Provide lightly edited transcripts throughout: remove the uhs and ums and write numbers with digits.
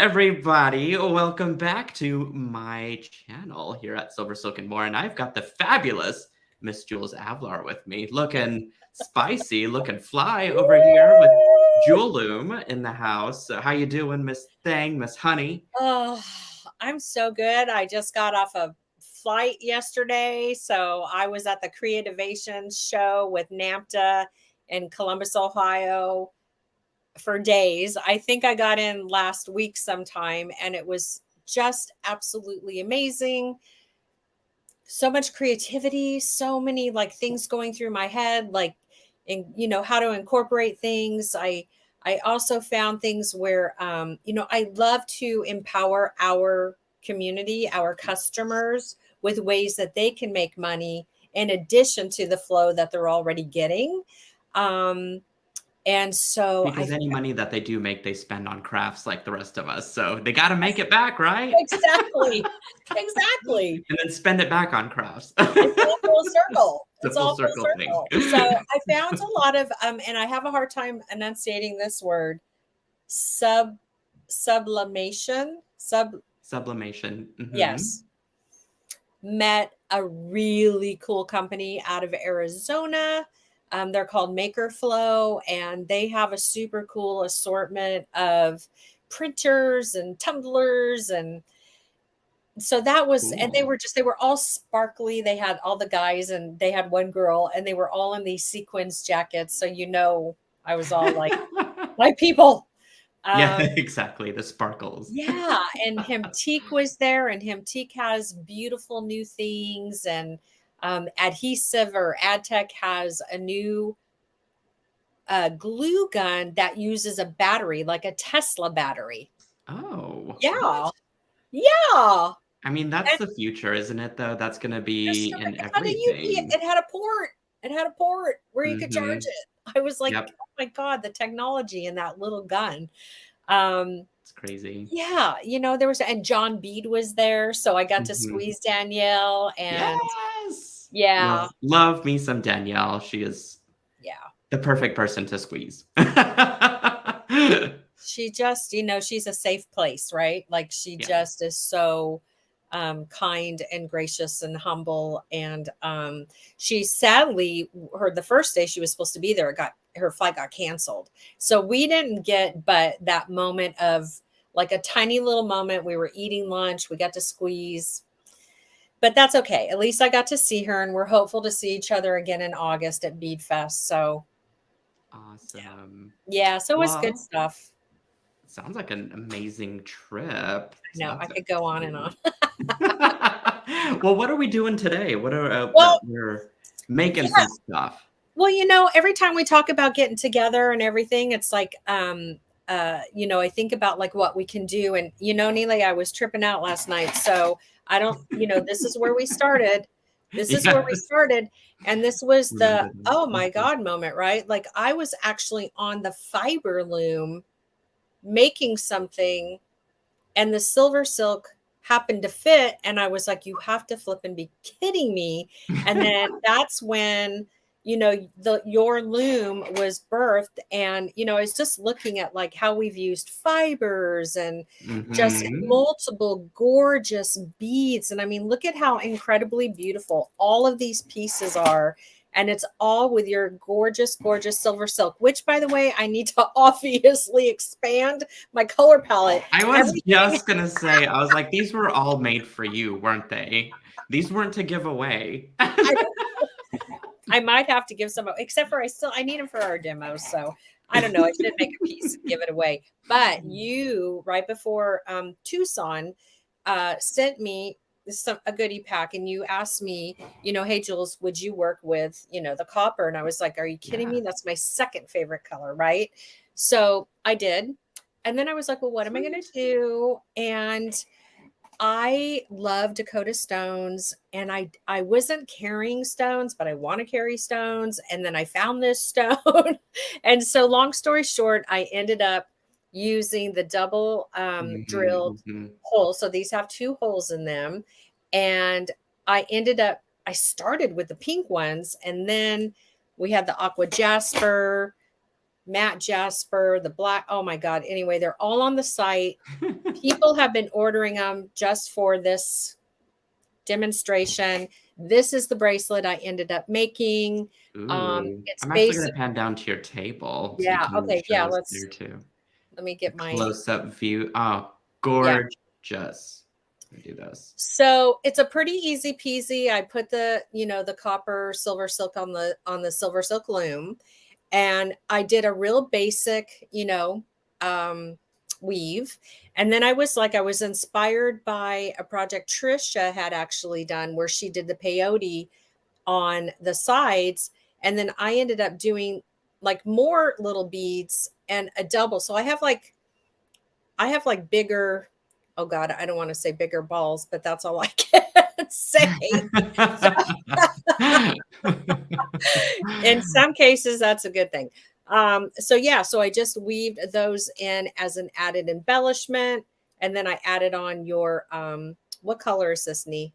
everybody. Welcome back to my channel here at SilverSilk and More. And I've got the fabulous Miss Jules Avlar with me, looking spicy, looking fly over here with Jewel Loom in the house. How you doing, Miss Thang, Miss Honey? Oh, I'm so good. I just got off a flight yesterday. So I was at the Creativation show with NAMTA in Columbus, Ohio for days. I think I got in last week sometime, and it was just absolutely amazing. So much creativity, so many like things going through my head, like, and how to incorporate things. I also found things where I love to empower our community, our customers, with ways that they can make money in addition to the flow that they're already getting. And so Because any money that they do make, they spend on crafts like the rest of us. So they got to make it back, right? Exactly. Exactly. And then spend it back on crafts. It's all full circle. It's a full circle thing. So I found a lot of, and I have a hard time enunciating this word, sublimation. Sublimation. Mm-hmm. Yes. Met a really cool company out of Arizona. They're called Maker Flow, and they have a super cool assortment of printers and tumblers. And so that was, cool. And they were all sparkly. They had all the guys, and they had one girl, and they were all in these sequins jackets. So, I was all like, my people. Yeah, exactly. The sparkles. Yeah. And Hemtique was there, and Hemtique has beautiful new things, and Adhesive or AdTech has a new glue gun that uses a battery, like a Tesla battery. Oh. Yeah. What? Yeah. I mean, that's the future, isn't it, though? That's going to be in everything. It had a port. It had a port where you could charge it. I was like, yep. Oh my God, the technology in that little gun. It's crazy. Yeah. There was, and John Bead was there. So I got to squeeze Danielle, and yes. Yeah. Love me some Danielle. She is the perfect person to squeeze. She just, she's a safe place, right? Like she just is so kind and gracious and humble. And she sadly, the first day she was supposed to be there, her flight got canceled. So we didn't get but that moment of like a tiny little moment. We were eating lunch. We got to squeeze. But that's okay. At least I got to see her, and we're hopeful to see each other again in August at Bead Fest. So awesome. Yeah. So it was good stuff. Sounds like an amazing trip. No, I could go on and on. Well, what are we doing today? What are we're making some stuff. Well, every time we talk about getting together and everything, it's like I think about like what we can do. And Nealay, I was tripping out last night. So I don't, this is where we started. This is where we started. And this was the, oh my God moment, right? Like I was actually on the fiber loom making something, and the SilverSilk happened to fit. And I was like, you have to flip and be kidding me. And then that's when, your loom was birthed. And, I was just looking at like how we've used fibers and just multiple gorgeous beads. And I mean, look at how incredibly beautiful all of these pieces are. And it's all with your gorgeous, gorgeous SilverSilk, which, by the way, I need to obviously expand my color palette. I was just going to say, I was like, these were all made for you, weren't they? These weren't to give away. I might have to give some, except for I need them for our demos. So I don't know. I should make a piece and give it away. But you, right before Tucson, sent me a goodie pack, and you asked me, hey Jules, would you work with the copper? And I was like, are you kidding me? That's my second favorite color, right? So I did. And then I was like, well, what am I going to do? And I love Dakota stones, and I wasn't carrying stones, but I want to carry stones. And then I found this stone. And so long story short, I ended up using the double drilled hole. So these have 2 holes in them. And I started with the pink ones, and then we had the aqua jasper, matte jasper, the black. Oh my God. Anyway, they're all on the site. People have been ordering them just for this demonstration. This is the bracelet I ended up making. Ooh, It's I'm actually going basic. to pan down to your table so you Yeah. can Okay. Yeah. show us there too. Let me get my, Close-up view. Oh, yeah. gorgeous. Let me do this. So it's a pretty easy peasy. I put the, the copper silver silk on the SilverSilk Loom, and I did a real basic, weave. And then I was inspired by a project Trisha had actually done where she did the peyote on the sides. And then I ended up doing like more little beads and a double. So I have like bigger, oh God, I don't want to say bigger balls, but that's all I can say. In some cases, that's a good thing. So I just weaved those in as an added embellishment. And then I added on your, what color is this, Nee?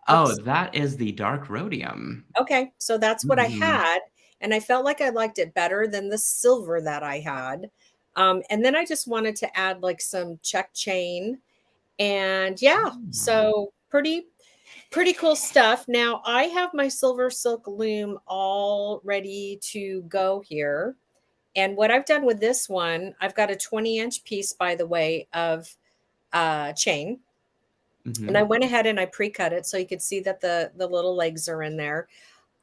Oh, that is the dark rhodium. Okay. So that's what I had. And I felt like I liked it better than the silver that I had. And then I just wanted to add like some Czech chain. And yeah, so pretty cool stuff. Now I have my SilverSilk Loom all ready to go here. And what I've done with this one, I've got a 20-inch piece, by the way, of chain. And I went ahead and I pre-cut it so you could see that the little legs are in there.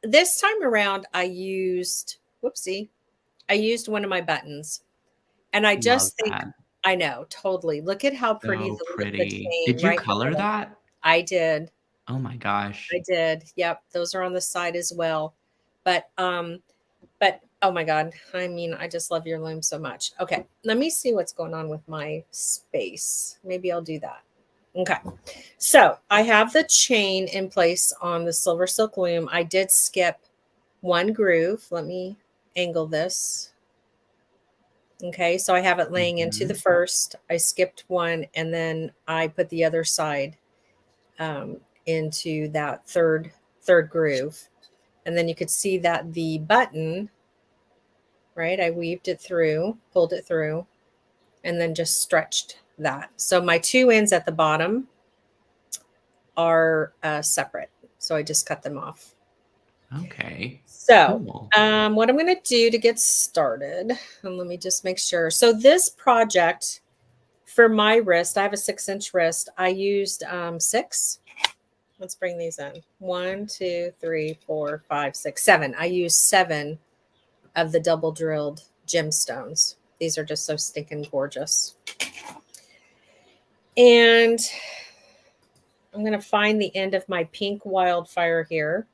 This time around, I used one of my buttons. And I just think, I know, totally. Look at how pretty the chain. Did you color that? I did. Oh my gosh. I did. Yep. Those are on the side as well. But oh my God. I mean, I just love your loom so much. Okay. Let me see what's going on with my space. Maybe I'll do that. Okay. So I have the chain in place on the SilverSilk Loom. I did skip one groove. Let me angle this. Okay. So I have it laying into the first. I skipped one and then I put the other side into that third groove. And then you could see that the button, right? I weaved it through, pulled it through, and then just stretched that. So my two ends at the bottom are separate. So I just cut them off. Okay. So what I'm going to do to get started, and let me just make sure. So this project for my wrist, I have a 6-inch wrist. I used 6. Let's bring these in. 1, 2, 3, 4, 5, 6, 7. I used 7 of the double drilled gemstones. These are just so stinking gorgeous. And I'm going to find the end of my pink wildfire here.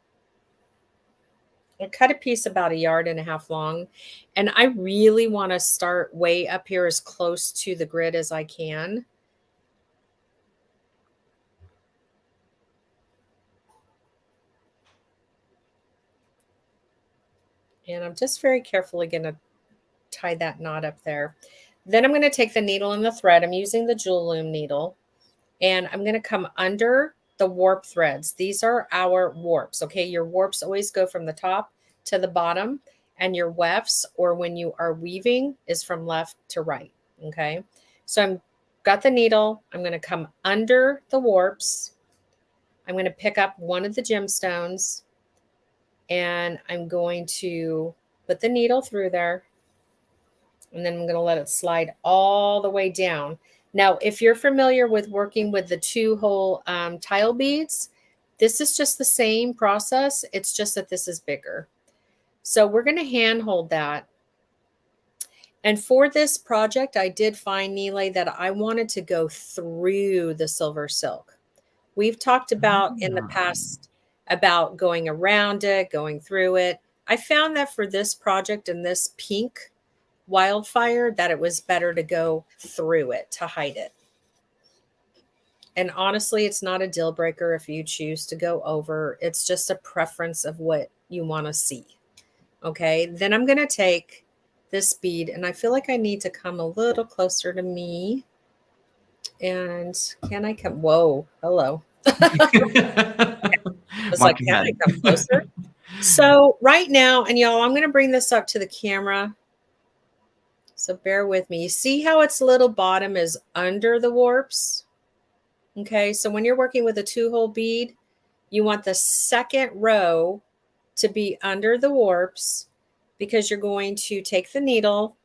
I cut a piece about 1.5 yards long. And I really want to start way up here as close to the grid as I can. And I'm just very carefully going to tie that knot up there. Then I'm going to take the needle and the thread. I'm using the Jewel Loom needle. And I'm going to come under the warp threads. These are our warps. Okay, your warps always go from the top to the bottom. And your wefts, or when you are weaving, is from left to right. Okay, so I've got the needle. I'm going to come under the warps. I'm going to pick up one of the gemstones. And I'm going to put the needle through there. And then I'm going to let it slide all the way down. Now, if you're familiar with working with the 2-hole tile beads, this is just the same process. It's just that this is bigger. So we're going to hand hold that. And for this project, I did find, Nealay, that I wanted to go through the silver silk. We've talked about in the past about going around it, going through it. I found that for this project and this pink wildfire, that it was better to go through it to hide it. And honestly, it's not a deal breaker if you choose to go over. It's just a preference of what you want to see. Okay, then I'm going to take this bead, and I feel like I need to come a little closer to me. And can I come? Whoa, hello. I was like, can I come closer? So right now, and y'all, I'm going to bring this up to the camera. So bear with me. You see how its little bottom is under the warps? Okay, so when you're working with a 2-hole bead, you want the second row to be under the warps because you're going to take the needle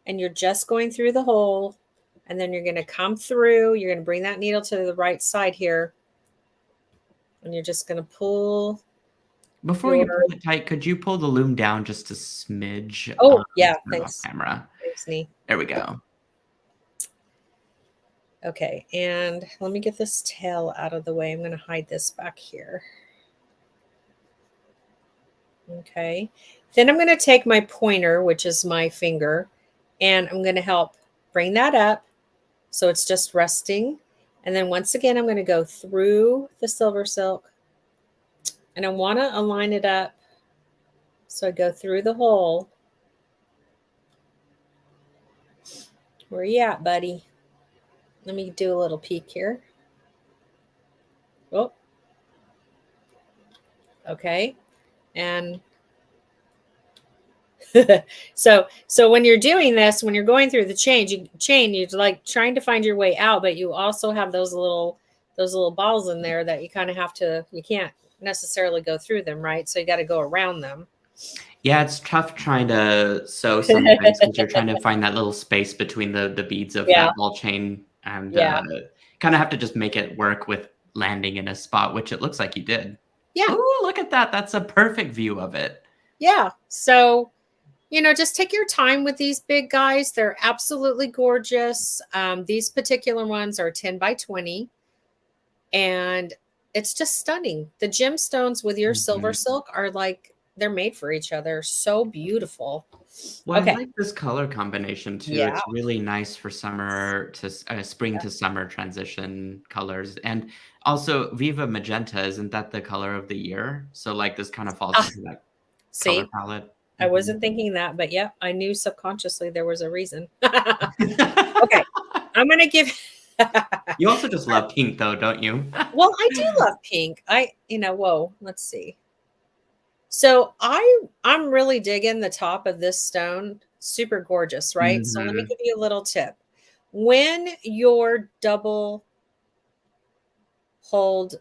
and you're just going through the hole, and then you're going to come through. You're going to bring that needle to the right side here, and you're just going to pull. Before you pull it tight, could you pull the loom down just a smidge? Oh, yeah, off thanks. camera. Thanks, Nee. There we go. Okay, and let me get this tail out of the way. I'm going to hide this back here. Okay, then I'm going to take my pointer, which is my finger, and I'm going to help bring that up so it's just resting. And then once again, I'm going to go through the silver silk, and I want to align it up. So I go through the hole. Where you at, buddy? Let me do a little peek here. Oh, okay. And so when you're doing this, when you're going through the chain, you're like trying to find your way out, but you also have those little balls in there that you kind of have to, you can't necessarily go through them, right? So you got to go around them. Yeah, it's tough trying to sew sometimes because you're trying to find that little space between the beads of that ball chain, and kind of have to just make it work with landing in a spot, which it looks like you did. Yeah. Oh, look at that. That's a perfect view of it. Yeah. So, just take your time with these big guys. They're absolutely gorgeous. These particular ones are 10 by 20. And it's just stunning. The gemstones with your silver silk are like, they're made for each other. So beautiful. Well, I like this color combination too. Yeah. It's really nice for summer to spring to summer transition colors. And also Viva Magenta, isn't that the color of the year? So like this kind of falls into that color palette. I wasn't thinking that, but yeah, I knew subconsciously there was a reason. Okay. I'm going to give... You also just love pink though, don't you? Well, I do love pink. Whoa, let's see. So I'm really digging the top of this stone. Super gorgeous, right? So let me give you a little tip. When your double hold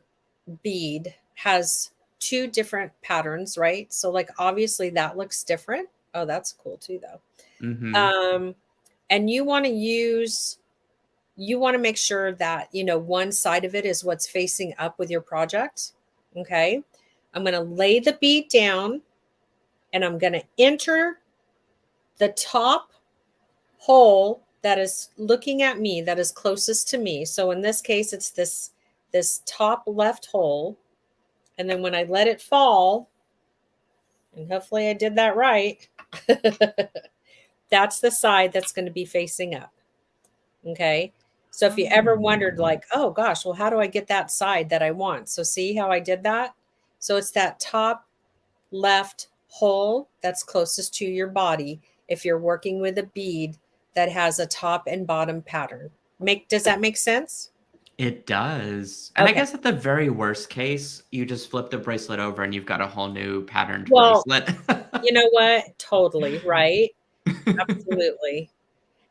bead has 2 different patterns, right? So like obviously that looks different. Oh, that's cool too though. And you want to make sure that, one side of it is what's facing up with your project. Okay. I'm going to lay the bead down and I'm going to enter the top hole that is looking at me, that is closest to me. So in this case, it's this top left hole. And then when I let it fall, and hopefully I did that right, that's the side that's going to be facing up. Okay. So if you ever wondered like, oh gosh, well, how do I get that side that I want? So see how I did that? So it's that top left hole that's closest to your body if you're working with a bead that has a top and bottom pattern. Does that make sense? It does. And I guess at the very worst case, you just flip the bracelet over and you've got a whole new patterned bracelet. You know what? Totally, right? Absolutely.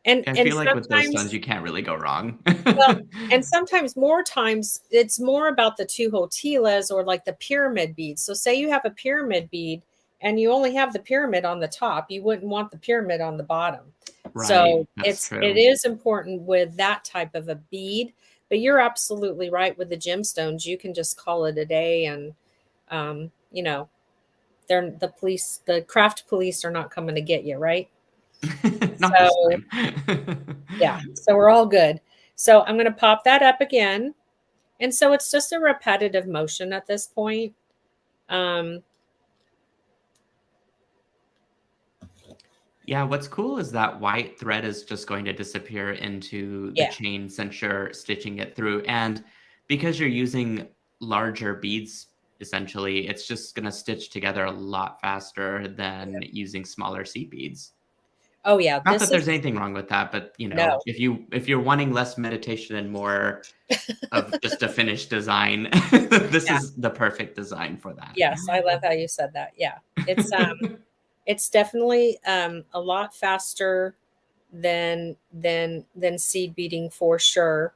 And I feel like with those stones, you can't really go wrong. Well, and sometimes more times it's more about the 2-hole tilas or like the pyramid beads. So say you have a pyramid bead and you only have the pyramid on the top, you wouldn't want the pyramid on the bottom. Right, so it is important with that type of a bead, but you're absolutely right with the gemstones. You can just call it a day, and they're the craft police are not coming to get you, right? Yeah, so we're all good. So I'm going to pop that up again. And so it's just a repetitive motion at this point. Yeah, what's cool is that white thread is just going to disappear into the chain since you're stitching it through. And because you're using larger beads, essentially, it's just going to stitch together a lot faster than using smaller seed beads. Oh yeah. Not that there's anything wrong with that, but if you're wanting less meditation and more of just a finished design, this is the perfect design for that. Yes, I love how you said that. Yeah. It's it's definitely a lot faster than seed beading for sure.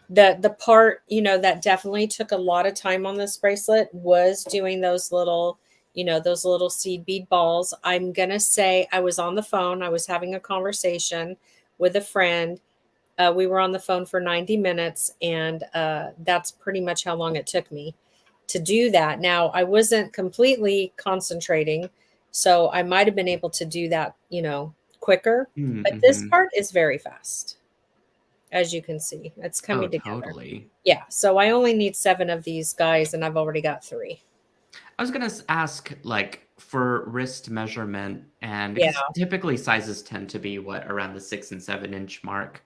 The part, that definitely took a lot of time on this bracelet was doing those little, those little seed bead balls. I'm going to say I was on the phone. I was having a conversation with a friend. We were on the phone for 90 minutes, and that's pretty much how long it took me to do that. Now, I wasn't completely concentrating, so I might have been able to do that, quicker. But this Mm-hmm. part is very fast. As you can see, it's Oh, coming together. totally. Yeah. So I only need 7 of these guys, and I've already got 3. I was gonna ask, like, for wrist measurement, and Yeah. because typically sizes tend to be what, around the 6 and 7 inch mark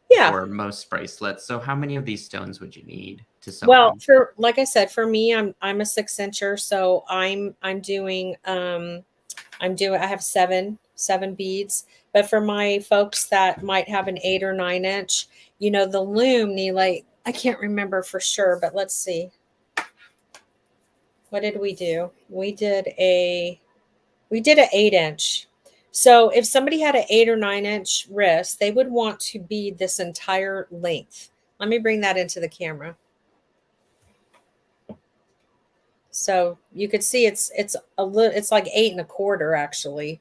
Yeah. for most bracelets. So how many of these stones would you need to sew Well, on? for like I said, for me, I'm a 6 incher, so I'm doing I have 7 beads. But for my folks that might have an 8 or 9 inch, the loom, Nealay, I can't remember for sure, but let's see. What did we do? We did an 8 inch. So if somebody had an 8 or 9 inch wrist, they would want to bead this entire length. Let me bring that into the camera. So you could see it's like 8 1/4 actually.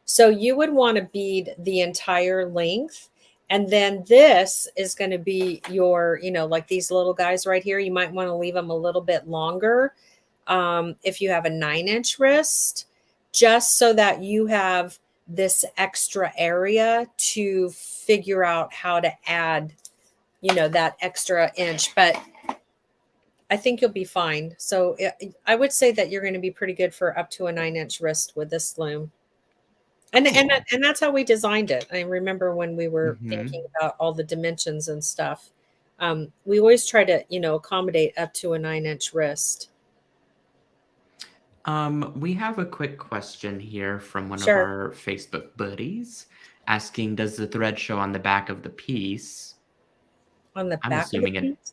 So you would want to bead the entire length. And then this is going to be your, like these little guys right here. You might want to leave them a little bit longer. If you have a 9 inch wrist, just so that you have this extra area to figure out how to add, that extra inch. But I think you'll be fine. So I would say that you're going to be pretty good for up to a 9 inch wrist with this loom. And, Cool. and that's how we designed it. I remember when we were Mm-hmm. thinking about all the dimensions and stuff. We always try to, accommodate up to a 9 inch wrist. We have a quick question here from one of Sure. our Facebook buddies asking, does the thread show on the back of the piece? On the I'm back of the assuming it, piece?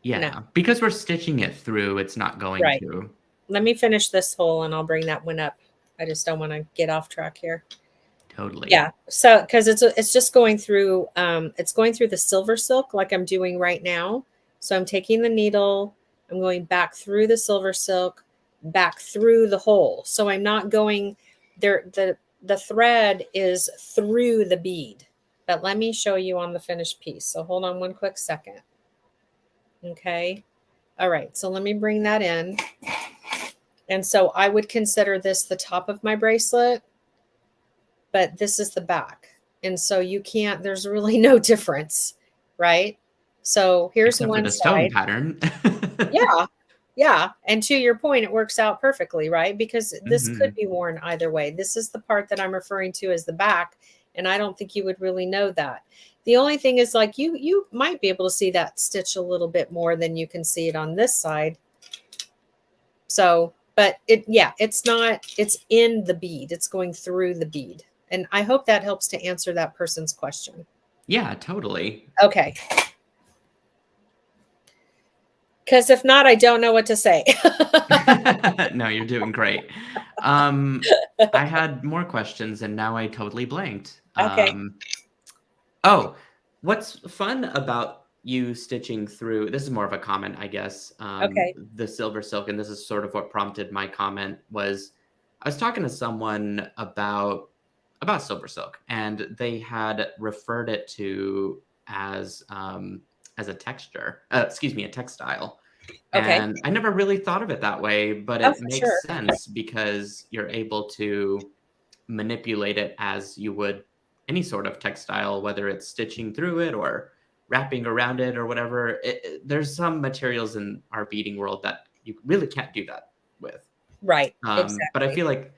No. yeah, because we're stitching it through, it's not going Right. to. Let me finish this hole and I'll bring that one up. I just don't want to get off track here. Totally. Yeah. So, because it's just going through, it's going through the SilverSilk like I'm doing right now. So I'm taking the needle, I'm going back through the SilverSilk, back through the hole. So I'm not going there. The thread is through the bead, but let me show you on the finished piece. So hold on one quick second. Okay. All right. So let me bring that in. And so I would consider this the top of my bracelet, but this is the back. And so you can't, there's really no difference, right? So here's Except for one the stone side. pattern. Yeah. Yeah. And to your point, it works out perfectly, right? Because this could Mhm. be worn either way. This is the part that I'm referring to as the back. And I don't think you would really know that. The only thing is like you might be able to see that stitch a little bit more than you can see it on this side. So, but it's not, it's in the bead. It's going through the bead. And I hope that helps to answer that person's question. Yeah, totally. Okay. Because if not, I don't know what to say. No, you're doing great. I had more questions and now I totally blanked. Okay. Oh, what's fun about you stitching through, this is more of a comment, I guess. Okay. The SilverSilk, and this is sort of what prompted my comment, was I was talking to someone about SilverSilk, and they had referred it to as a texture, excuse me, a textile. Okay. And I never really thought of it that way, but Oh, it for makes sure. sense because you're able to manipulate it as you would any sort of textile, whether it's stitching through it or wrapping around it or whatever. There's some materials in our beading world that you really can't do that with. Right. But I Exactly. feel like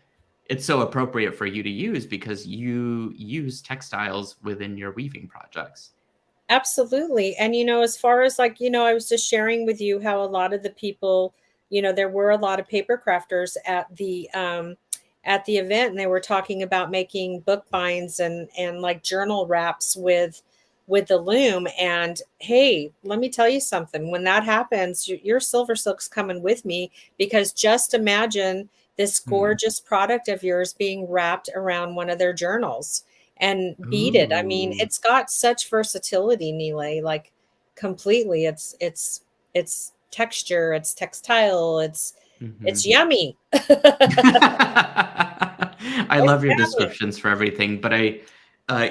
it's so appropriate for you to use because you use textiles within your weaving projects. Absolutely. And, as far as like, I was just sharing with you how a lot of the people, there were a lot of paper crafters at the event, and they were talking about making book binds and like journal wraps with the loom. And hey, let me tell you something. When that happens, your SilverSilk's coming with me, because just imagine this Hmm. gorgeous product of yours being wrapped around one of their journals. and beaded. I mean, Ooh. it's got such versatility, Nealay, like completely. It's texture, it's textile, it's Mhm. yummy. I It's love your yummy. descriptions for everything, but I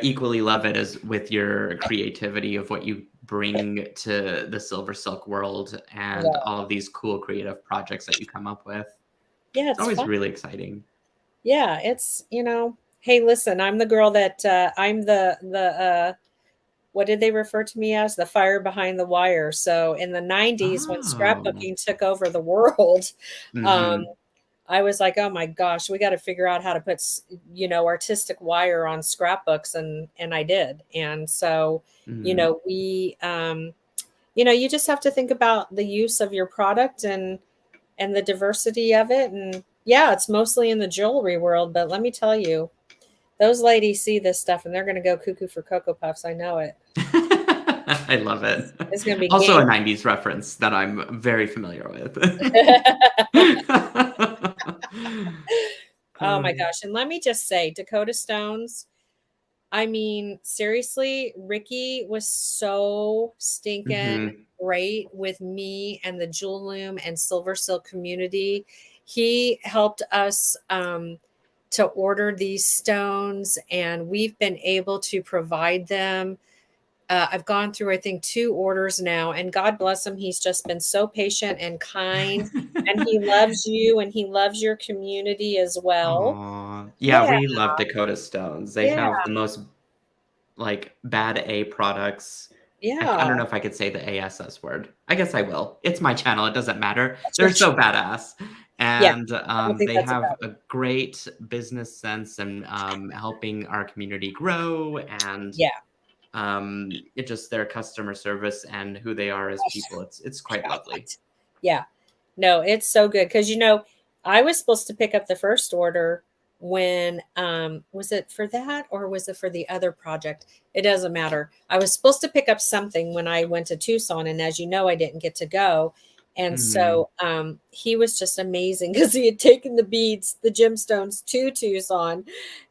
equally love it as with your creativity of what you bring to the Silver Silk world and Yeah. all of these cool creative projects that you come up with. Yeah, It's it's always fun. really exciting. Yeah, it's, hey, listen, I'm the girl that I'm the what did they refer to me as? The fire behind the wire. So in the 90s when Oh. scrapbooking took over the world, um, Mhm. I was like, oh my gosh, we got to figure out how to put, artistic wire on scrapbooks. And I did. And so, Mhm. you just have to think about the use of your product and the diversity of it. And yeah, it's mostly in the jewelry world, but let me tell you, those ladies see this stuff and they're going to go cuckoo for Cocoa Puffs. I know it. I love it. It's going to be Also a game. 90s reference that I'm very familiar with. Oh my gosh. And let me just say, Dakota Stones, I mean, seriously, Ricky was so stinking Mhm. great with me and the Jewel Loom and Silver Silk community. He helped us to order these stones, and we've been able to provide them. I've gone through, I think, 2 orders now, and God bless him. He's just been so patient and kind, and he loves you and he loves your community as well. Aw. Yeah, Yeah, we love Dakota Stones. They yeah, have the most, like, bad A products. I don't yeah. know if I could say the ASS word. I guess I will. It's my channel, it doesn't matter. That's They're your so badass, Yeah, and, I don't think they that's have about a great business sense and, helping our community grow and, yeah. it just their customer service and who they are as people. It's quite God. lovely. Yeah. No, it's so good because I was supposed to pick up the first order when was it for that or was it for the other project? It doesn't matter. I was supposed to pick up something when I went to Tucson, and as you know, I didn't get to go. And Mhm. so he was just amazing because he had taken the beads, the gemstones to Tucson,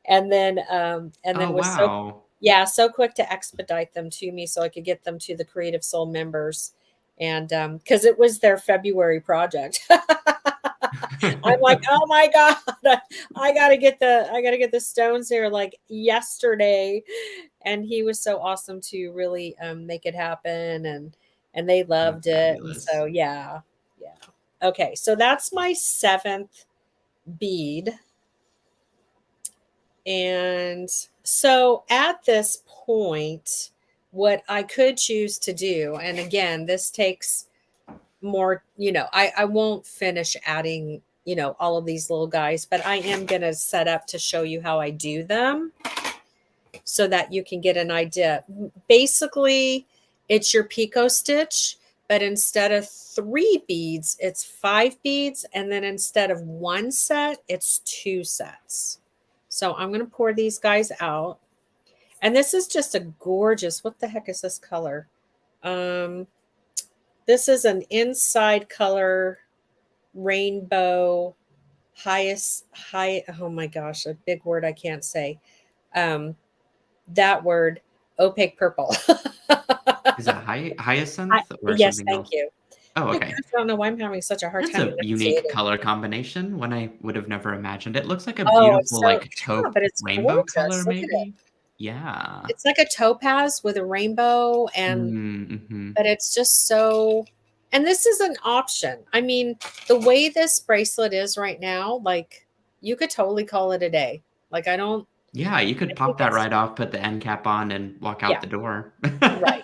and then Oh, was so, wow. yeah, so quick to expedite them to me so I could get them to the Creative Soul members. And because it was their February project. I'm like, oh my God, I gotta get the stones here like yesterday. And he was so awesome to really make it happen, and they loved That's it. And fabulous. so yeah. Yeah. Okay, so that's my 7th bead. And so at this point, what I could choose to do, and again, this takes more, I won't finish adding, all of these little guys, but I am going to set up to show you how I do them so that you can get an idea. Basically, it's your picot stitch, but instead of 3 beads, it's 5 beads. And then instead of 1 set, it's 2 sets. So I'm going to pour these guys out. And this is just a gorgeous, what the heck is this color? Um, this is an inside color rainbow highest high. Oh my gosh, a big word I can't say. Um, that word, opaque purple. Is it hyacinth or Yes, something thank else? you. Oh, My okay. gosh, I don't know why I'm having such a hard That's time a unique enunciating. color combination, one I would have never imagined. It looks like a Oh, it's beautiful, so, like, yeah, taupe but it's rainbow color, gorgeous. Look at it. maybe? Yeah. It's like a topaz with a rainbow, and Mm, mhm. but it's just so, and this is an option. I mean, the way this bracelet is right now, like you could totally call it a day. Like Yeah, you I could think pop that it's, right off, put the end cap on, and walk out yeah, the door. right,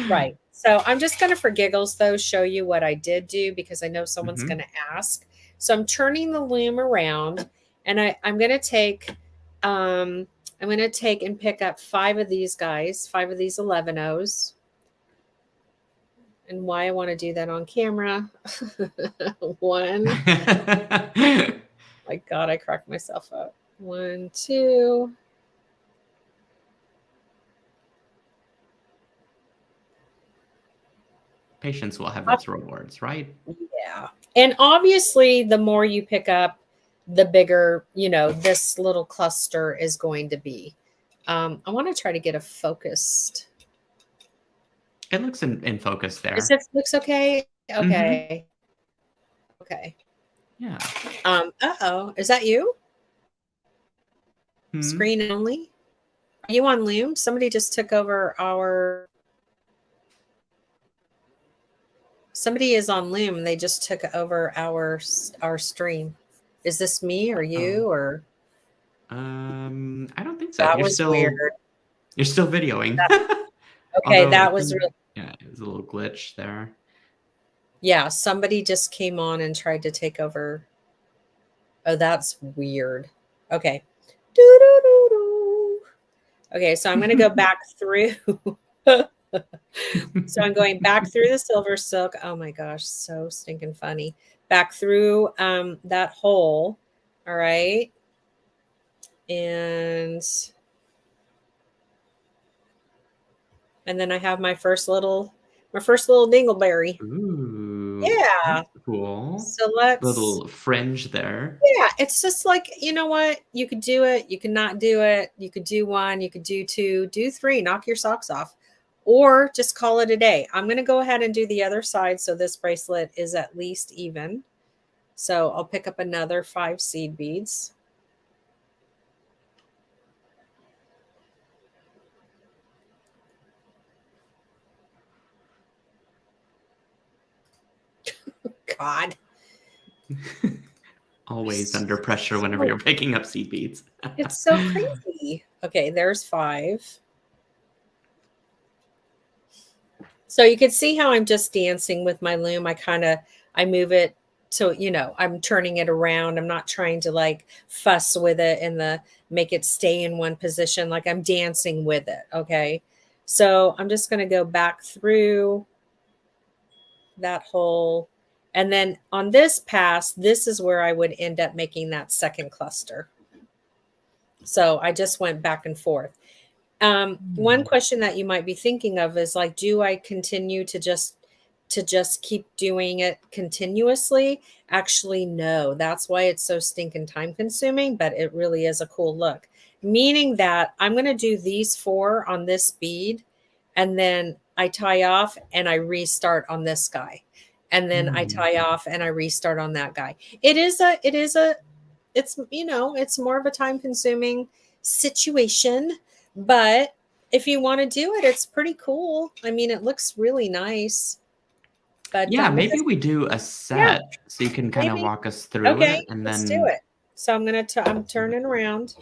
right. So I'm just going to, for giggles though, show you what I did do because I know someone's going Mhm. to ask. So I'm turning the loom around, and I'm going to take, um, I'm going to take and pick up 5 of these guys, 5 of these 11 O's. And why I want to do that on camera. One. My God, I cracked myself up. 1, 2. Patience will have its rewards, right? Yeah. And obviously, the more you pick up, the bigger, this little cluster is going to be. I want to try to get a focused. It looks in focus there. Is it looks okay? Mm-hmm. Okay. Okay. Yeah. Uh-oh. Is that you? Hmm. Screen only? Are you on Loom? Somebody just took over our... Somebody is on Loom. They just took over our stream. Is this me or you or... I don't think so. That You're was still weird. You're still videoing. Okay, Although that was really... Yeah, it was a little glitch there. Yeah, somebody just came on and tried to take over. Oh, that's weird. Okay. Doo-doo-doo-doo. Okay, so I'm going to go back through. So I'm going back through the SilverSilk. Oh my gosh, so stinking funny. Back through that hole. All right. And then I have my first little dingleberry. Ooh. Yeah. That's cool. So let's... Little fringe there. Yeah, it's just like, you know what? You could do it. You could not do it. You could do one. You could do two. Do three. Knock your socks off. Or just call it a day. I'm going to go ahead and do the other side so this bracelet is at least even. So I'll pick up another 5 seed beads. God. Always under pressure whenever you're picking up seed beads. It's so crazy. Okay, there's 5. So you can see how I'm just dancing with my loom. I move it so, you know, I'm turning it around. I'm not trying to like fuss with it and make it stay in one position. Like I'm dancing with it. Okay. So I'm just going to go back through that hole. And then on this pass, this is where I would end up making that second cluster. So I just went back and forth. One question that you might be thinking of is like, do I continue to just keep doing it continuously? Actually, no. That's why it's so stinking time consuming, but it really is a cool look. Meaning that I'm going to do these 4 on this bead, and then I tie off and I restart on this guy. And then I tie off and I restart on that guy. It's, you know, it's more of a time consuming situation, but if you want to do it, it's pretty cool. I mean, it looks really nice. But yeah, maybe we do a set so you can kind of walk us through it, and let's then do it. So I'm turning around,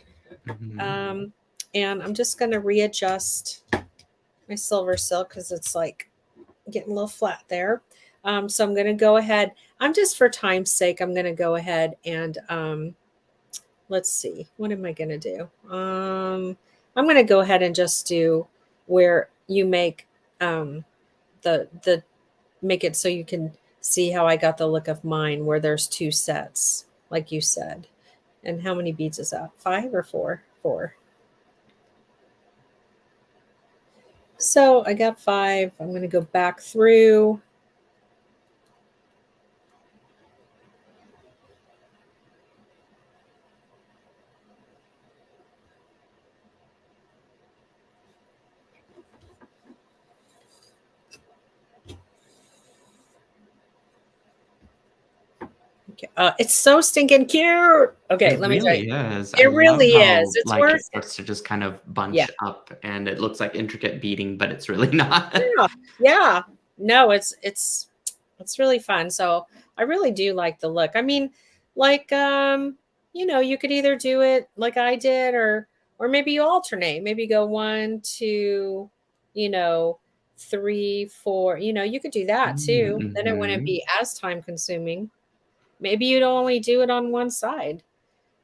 and I'm just gonna readjust my SilverSilk because it's like getting a little flat there. So I'm gonna go ahead. I'm just, for time's sake, I'm gonna go ahead and let's see, what am I gonna do? I'm gonna go ahead and just do where you make the make it so you can see how I got the look of mine, where there's 2 sets, like you said. And how many beads is that? 5 or 4? 4. So I got 5. I'm going to go back through. It's so stinking cute. Okay, let me tell you. It really is. It's worth it starts to just kind of bunch up, and it looks like intricate beading, but it's really not. Yeah. No, it's really fun. So I really do like the look. I mean, like you know, you could either do it like I did, or maybe you alternate. Maybe go 1, 2, you know, 3, 4. You know, you could do that too. Then it wouldn't be as time consuming. Maybe you'd only do it on one side.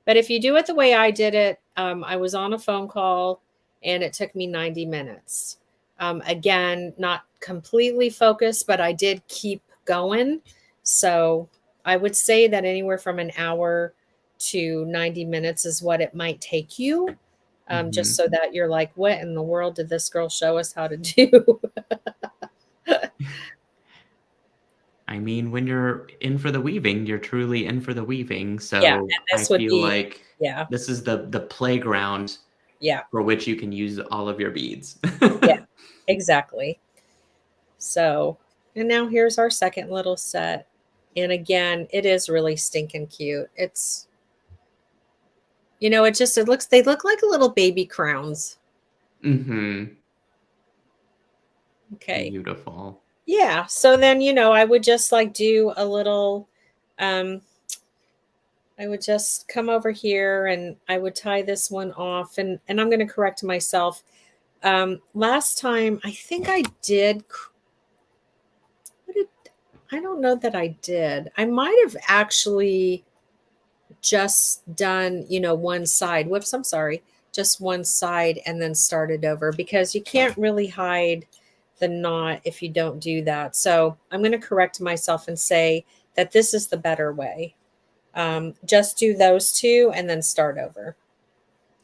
But if you do it the way I did it, I was on a phone call and it took me 90 minutes. Again, not completely focused, but I did keep going. So I would say that anywhere from an hour to 90 minutes is what it might take you. Just so that you're like, what in the world did this girl show us how to do? I mean, when you're in for the weaving, you're truly in for the weaving. So Yeah, and I feel like yeah, this is the playground Yeah. for which you can use all of your beads. Yeah, exactly. So, and now here's our second little set. And again, it is really stinking cute. It's, you know, they look like little baby crowns. Mm-hmm. Okay. Beautiful. Yeah. So then, you know, I would just like do a little, um, I would just come over here and I would tie this one off, and I'm going to correct myself. Last time, I think I did, what did, I don't know that I did. I might have actually just done, you know, one side. Whoops, I'm sorry. Just one side and then started over, because you can't really hide the knot if you don't do that. So I'm going to correct myself and say that this is the better way. Just do those two and then start over.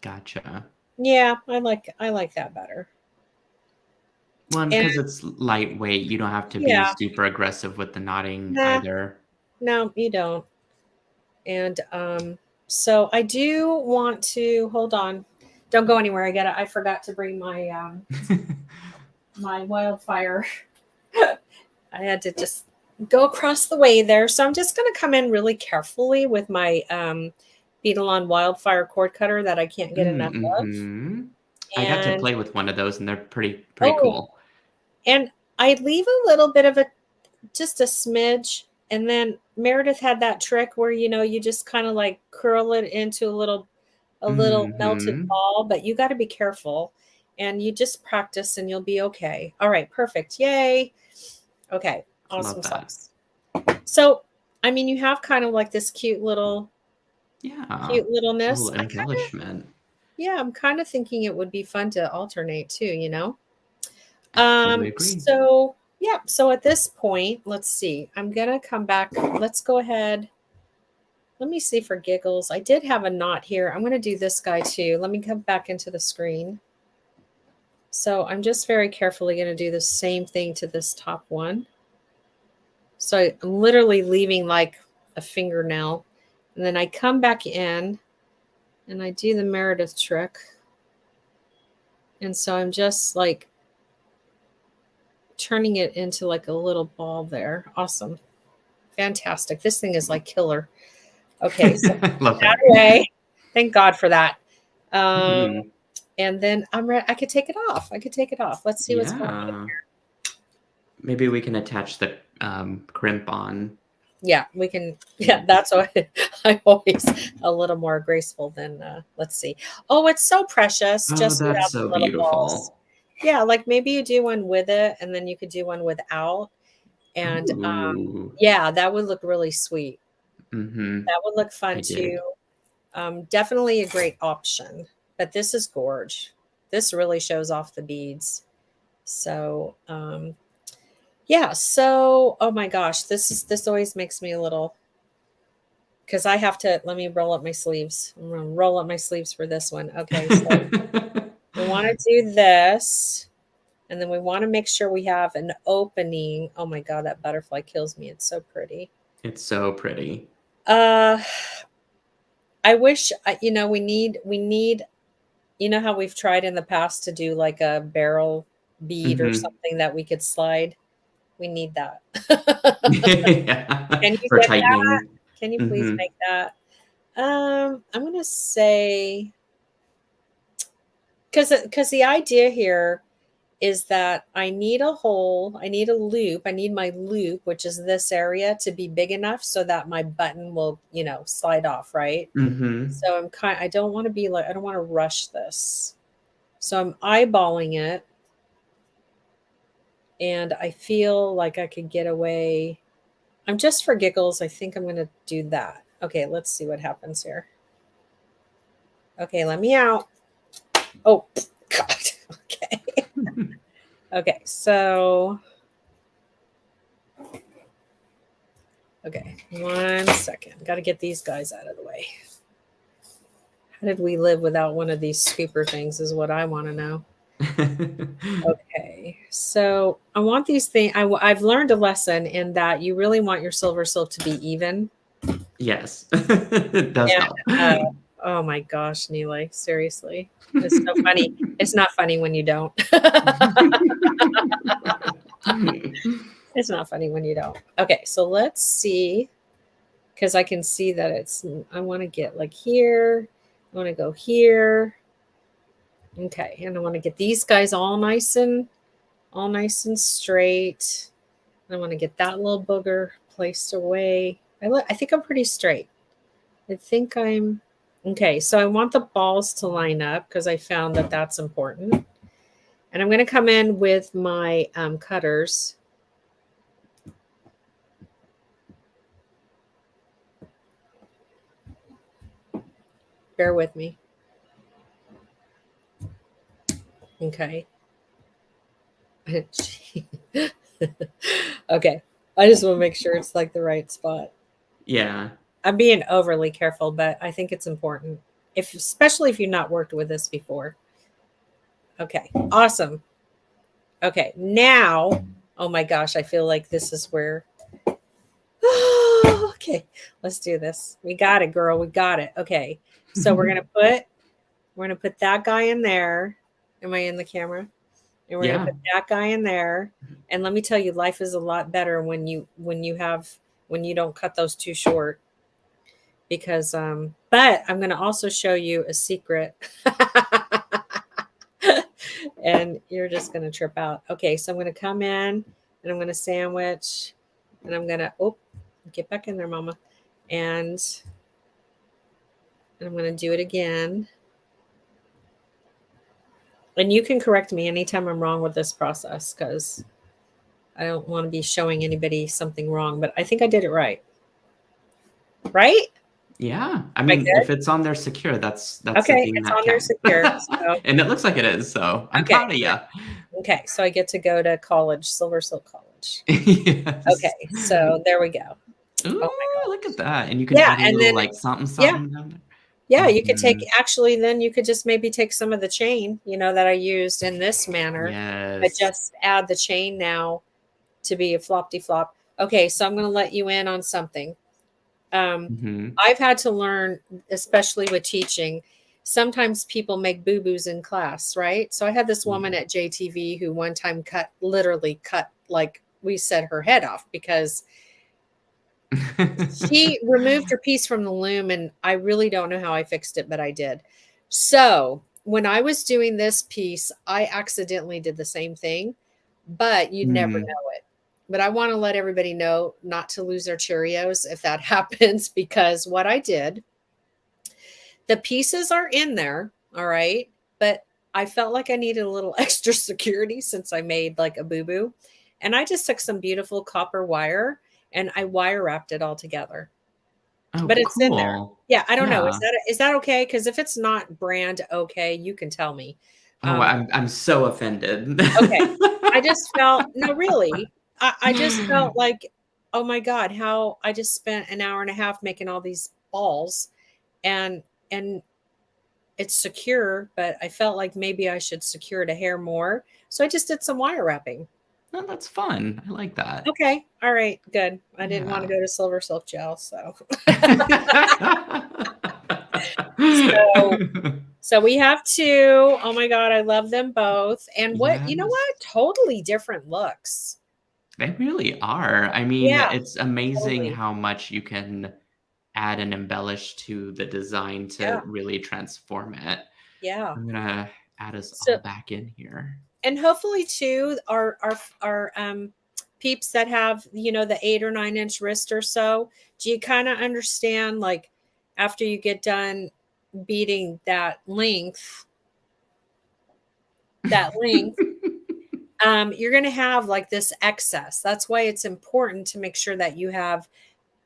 Gotcha. Yeah, I like that better. One, And because it's lightweight, you don't have to be yeah, super aggressive with the knotting nah, either. no, you don't. And so I do want to hold on. Don't go anywhere. I forgot to bring my my wildfire. I had to just go across the way there. So I'm just going to come in really carefully with my Beaded wildfire cord cutter that I can't get enough of. Mm-hmm. I got to And play with one of those, and they're pretty oh, cool. and I leave a little bit of just a smidge. And then Meredith had that trick where, you know, you just kind of like curl it into a little melted Mm-hmm. ball, but you got to be careful, and you just practice and you'll be okay. All right, perfect. Yay. Okay, awesome Love that. sauce. So, I mean, you have kind of like this cute Yeah. littleness. Little embellishment. Yeah, I'm kind of thinking it would be fun to alternate too, you know? Absolutely agree. So yeah, so at this point, let's see. I'm gonna come back. Let's go ahead. Let me see for giggles. I did have a knot here. I'm gonna do this guy too. Let me come back into the screen. So I'm just very carefully gonna do the same thing to this top one. So I'm literally leaving like a fingernail. And then I come back in and I do the Meredith trick. And so I'm just like turning it into like a little ball there. Awesome. Fantastic. This thing is like killer. Okay, so Love that it. away. Thank God for that. Mhm. And then I'm ready. I could take it off. Let's see what's going on. Yeah. Maybe we can attach the crimp on. Yeah, we can. Yeah, that's what I always a little more graceful than. Let's see. Oh, it's so precious. Oh, Just that's without the so little balls. beautiful. Yeah, like maybe you do one with it, and then you could do one without. And Ooh. yeah, that would look really sweet. Mm-hmm. That would look fun I dig. too. Definitely a great option. But this is gorge. This really shows off the beads. So yeah, so oh my gosh, this always makes me a little, because I have to, let me roll up my sleeves. I'm gonna roll up my sleeves for this one. Okay, so we want to do this, and then we want to make sure we have an opening. Oh my god, that butterfly kills me. It's so pretty. It's so pretty. Uh I wish you know, we need, you know how we've tried in the past to do like a barrel bead or Mm-hmm. something that we could slide. We need that. Yeah. Can you For get that? tightening. Can you please Mm-hmm. make that? I'm gonna say, because the idea here is that I need a hole, I need a loop, I need my loop, which is this area, to be big enough so that my button will, you know, slide off, right? Mm-hmm. So I don't want to be like, I don't want to rush this. So I'm eyeballing it, and I feel like I could get away. I'm just for giggles. I think I'm going to do that. Okay, let's see what happens here. Okay, let me out. Oh, God. Okay. Okay, so. Okay, 1 second. Got to get these guys out of the way. How did we live without one of these scooper things is what I want to know. Okay, so I want these things. I've learned a lesson in that you really want your silver silk to be even. Yes. It does And help. Oh my gosh, Nealay, seriously. It's so funny. It's not funny when you don't. It's not funny when you don't. Okay, so let's see, because I can see that it's, I want to get like here. I want to go here. Okay, and I want to get these guys all nice and straight. I want to get that little booger placed away. I think I'm pretty straight. I think I'm okay. So I want the balls to line up because I found that that's important. And I'm going to come in with my cutters. Bear with me. Okay. Okay. I just want to make sure it's like the right spot. Yeah. I'm being overly careful, but I think it's important, especially if you've not worked with this before. Okay, awesome. Okay, now, oh my gosh, I feel like this is where. Okay, let's do this. We got it, girl. We got it. Okay, so we're gonna put that guy in there. Am I in the camera? And we're gonna put that guy in there. And let me tell you, life is a lot better when you don't cut those too short. Because but I'm going to also show you a secret. And you're just going to trip out. Okay, so I'm going to come in and I'm going to sandwich and I'm going to get back in there, mama. And I'm going to do it again. And you can correct me anytime I'm wrong with this process, because I don't want to be showing anybody something wrong, but I think I did it right. Right? Yeah, I mean, if it's on there secure, that's okay. the thing It's that on there counts. secure, so. And it looks like it is. So I'm proud of you. Okay, so I get to go to college, SilverSilk College. Yes. Okay, so there we go. Ooh, oh my God, look at that! And you can add a little like something down there. Yeah, you could take, actually, then you could just maybe take some of the chain, that I used in this manner. Yes. But just add the chain now to be a flop-de-flop. Okay, so I'm going to let you in on something. I've had to learn, especially with teaching, sometimes people make boo-boos in class, right? So I had this woman at JTV who one time literally cut, like we said, her head off because she removed her piece from the loom, and I really don't know how I fixed it, but I did. So when I was doing this piece, I accidentally did the same thing, but you'd never know it. But I want to let everybody know not to lose their Cheerios if that happens, because what I did, the pieces are in there, all right, but I felt like I needed a little extra security since I made like a boo-boo. And I just took some beautiful copper wire and I wire wrapped it all together. Oh, but it's cool. in there. Yeah, I don't know. Is that okay? Because if it's not brand okay, you can tell me. Oh, I'm so offended. Okay. I just felt, no, really. I just felt like, oh my God, how I just spent an hour and a half making all these balls and it's secure, but I felt like maybe I should secure it a hair more. So I just did some wire wrapping. Oh, that's fun. I like that. Okay. All right. Good. I didn't want to go to SilverSilk gel. So. So we have two. Oh my God. I love them both. And you know what? Totally different looks. They really are. I mean, it's amazing how much you can add and embellish to the design to really transform it. Yeah. I'm gonna add us all back in here. And hopefully too, our peeps that have, the 8 or 9 inch wrist or so, do you kind of understand, like, after you get done beading that length, you're going to have like this excess. That's why it's important to make sure that you have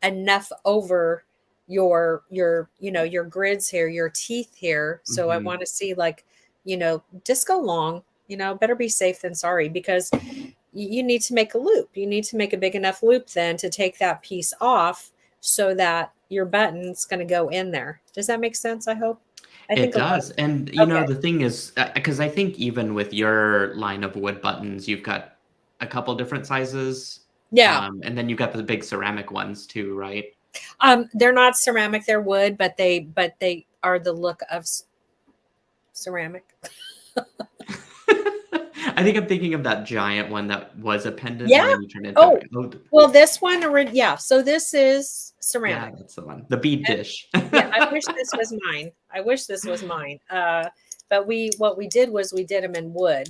enough over your grids here, your teeth here. So I want to see, like, just go long, better be safe than sorry, because you need to make a loop. You need to make a big enough loop then to take that piece off so that your button's going to go in there. Does that make sense? I hope. I think it does. And the thing is, because I think even with your line of wood buttons, you've got a couple different sizes. Yeah. And then you've got the big ceramic ones too, right? They're not ceramic, they're wood, but they are the look of ceramic. I think I'm thinking of that giant one that was a pendant Yeah. and then you turned into Oh, a well, this one, yeah. So this is yeah, ceramic. that's the one. The bead dish. Yeah, I wish this was mine. I wish this was mine. But what we did was we did them in wood,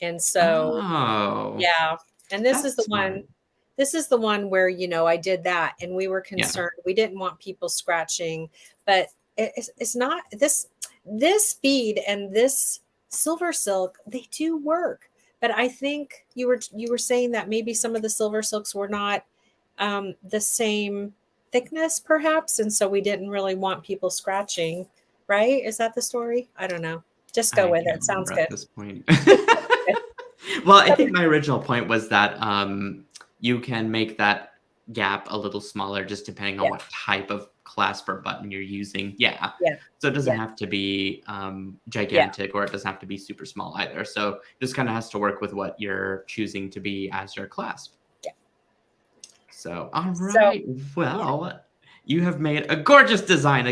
and so Oh, yeah. And this is that's the smart. one. This is the one where I did that, and we were Yeah. concerned. We didn't want people scratching, but it's not this bead and this silver silk. They do work, but I think you were saying that maybe some of the silver silks were not the same thickness, perhaps, and so we didn't really want people scratching. Right? Is that the story? I don't know. Just go I with can't it. Sounds remember at good. this point. Well, I think my original point was that you can make that gap a little smaller just depending on Yeah. what type of clasp or button you're using. Yeah. Yeah. So it doesn't Yeah. have to be gigantic or it doesn't have to be super small either. So it just kind of has to work with what you're choosing to be as your clasp. Yeah. So, all right. Well, you have made a gorgeous design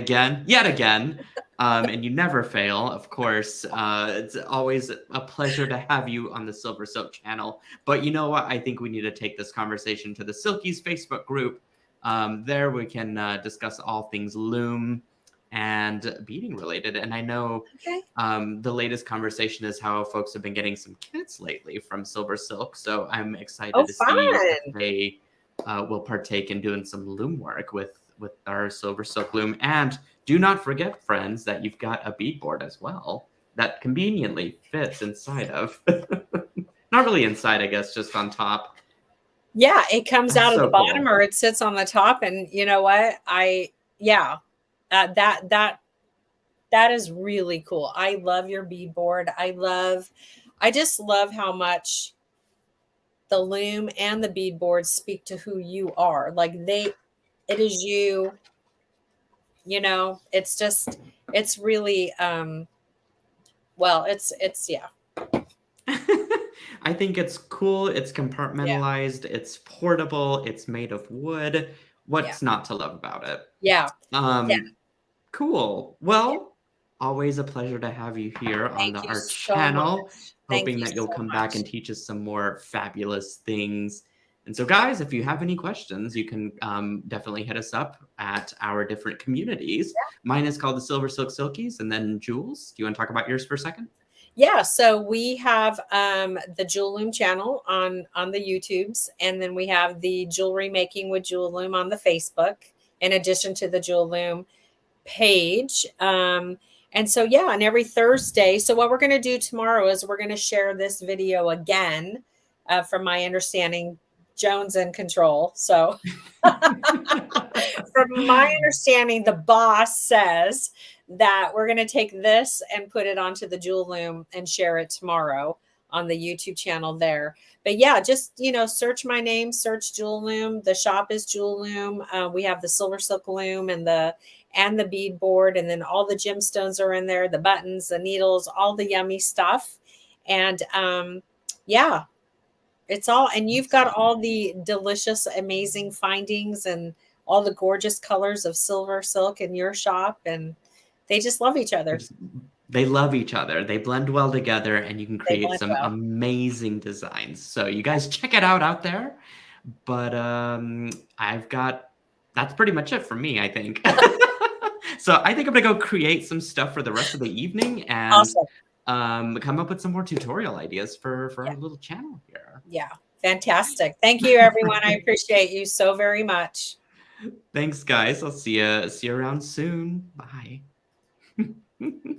yet again. And you never fail, of course. It's always a pleasure to have you on the SilverSilk channel. But you know what? I think we need to take this conversation to the Silkies Facebook group. There we can discuss all things loom and beading related. And I know the latest conversation is how folks have been getting some kits lately from SilverSilk. So I'm excited to see if they will partake in doing some loom work with our SilverSilk loom. And do not forget, friends, that you've got a bead board as well that conveniently fits inside of. Not really inside, I guess, just on top. Yeah, it comes out of the bottom Cool. or it sits on the top. And you know what? That is really cool. I love your bead board. I just love how much the loom and the bead board speak to who you are. Like it is you, it's really, yeah. I think it's cool. It's compartmentalized. Yeah. It's portable. It's made of wood. What's not to love about it? Yeah. Cool. Well, always a pleasure to have you here on our channel. Hoping that you'll come back and teach us some more fabulous things. And so, guys, if you have any questions, you can definitely hit us up at our different communities. Yeah. Mine is called the SilverSilk Silkies. And then Jewels, do you want to talk about yours for a second? Yeah, so we have the Jewel Loom channel on the YouTubes, and then we have the Jewelry Making with Jewel Loom on the Facebook, in addition to the Jewel Loom page. And so, yeah, and every Thursday. So what we're going to do tomorrow is we're going to share this video again, from my understanding, Joan's in control. So from my understanding, the boss says that we're going to take this and put it onto the Jewel Loom and share it tomorrow on the YouTube channel there. But yeah, just, search my name, search Jewel Loom. The shop is Jewel Loom. We have the SilverSilk Loom and the bead board, and then all the gemstones are in there, the buttons, the needles, all the yummy stuff. And yeah, it's all, and you've got all the delicious, amazing findings and all the gorgeous colors of SilverSilk in your shop, and they just love each other. They love each other. They blend well together, and you can create some amazing designs. So you guys check it out there. But that's pretty much it for me, I think. So I think I'm going to go create some stuff for the rest of the evening and come up with some more tutorial ideas for our little channel here. Yeah, fantastic. Thank you, everyone. I appreciate you so very much. Thanks, guys. I'll see you around soon. Bye.